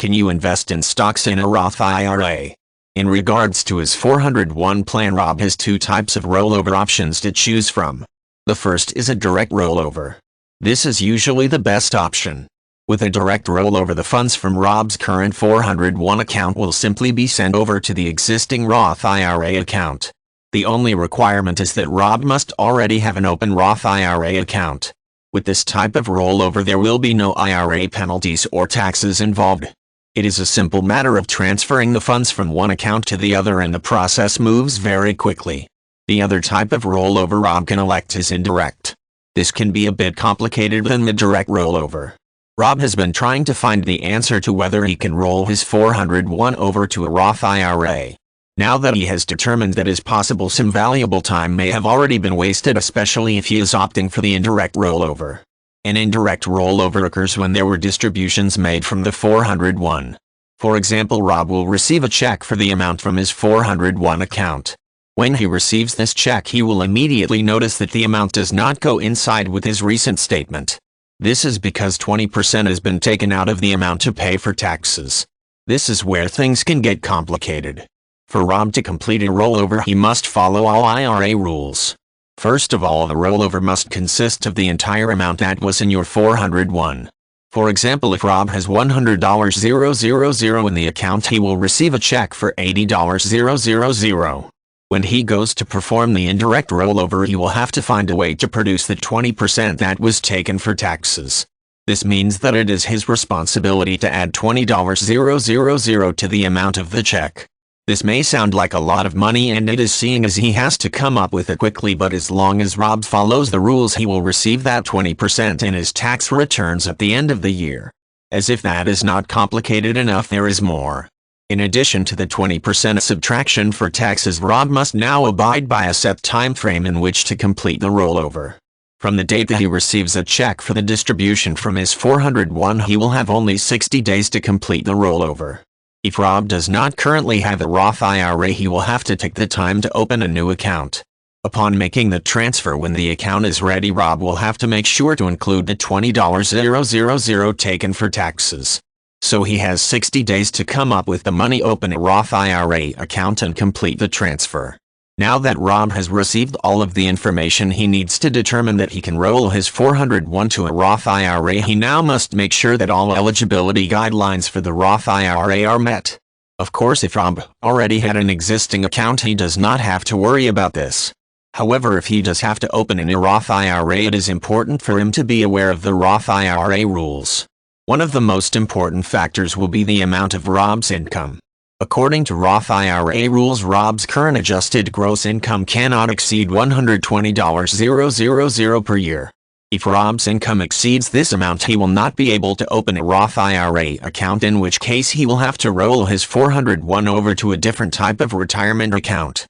can you invest in stocks in a Roth IRA? In regards to his 401 plan, Rob has two types of rollover options to choose from. The first is a direct rollover. This is usually the best option. With a direct rollover, the funds from Rob's current 401 account will simply be sent over to the existing Roth IRA account. The only requirement is that Rob must already have an open Roth IRA account. With this type of rollover, there will be no IRA penalties or taxes involved. It is a simple matter of transferring the funds from one account to the other, and the process moves very quickly. The other type of rollover Rob can elect is indirect. This can be a bit complicated than the direct rollover. Rob has been trying to find the answer to whether he can roll his 401 over to a Roth IRA. Now that he has determined that is possible, some valuable time may have already been wasted, especially if he is opting for the indirect rollover. An indirect rollover occurs when there were distributions made from the 401. For example, Rob will receive a check for the amount from his 401 account. When he receives this check, he will immediately notice that the amount does not go inside with his recent statement. This is because 20% has been taken out of the amount to pay for taxes. This is where things can get complicated. For Rob to complete a rollover, he must follow all IRA rules. First of all, the rollover must consist of the entire amount that was in your 401. For example, if Rob has $100,000 in the account, he will receive a check for $80,000. When he goes to perform the indirect rollover, he will have to find a way to produce the 20% that was taken for taxes. This means that it is his responsibility to add $20,000 to the amount of the check. This may sound like a lot of money, and it is, seeing as he has to come up with it quickly, but as long as Rob follows the rules, he will receive that 20% in his tax returns at the end of the year. As if that is not complicated enough, there is more. In addition to the 20% subtraction for taxes, Rob must now abide by a set time frame in which to complete the rollover. From the date that he receives a check for the distribution from his 401, he will have only 60 days to complete the rollover. If Rob does not currently have a Roth IRA, he will have to take the time to open a new account. Upon making the transfer, when the account is ready, Rob will have to make sure to include the $20,000 taken for taxes. So he has 60 days to come up with the money, open a Roth IRA account, and complete the transfer. Now that Rob has received all of the information he needs to determine that he can roll his 401 to a Roth IRA, he now must make sure that all eligibility guidelines for the Roth IRA are met. Of course, if Rob already had an existing account, he does not have to worry about this. However, if he does have to open a Roth IRA, it is important for him to be aware of the Roth IRA rules. One of the most important factors will be the amount of Rob's income. According to Roth IRA rules, Rob's current adjusted gross income cannot exceed $120,000 per year. If Rob's income exceeds this amount, he will not be able to open a Roth IRA account, in which case he will have to roll his 401 over to a different type of retirement account.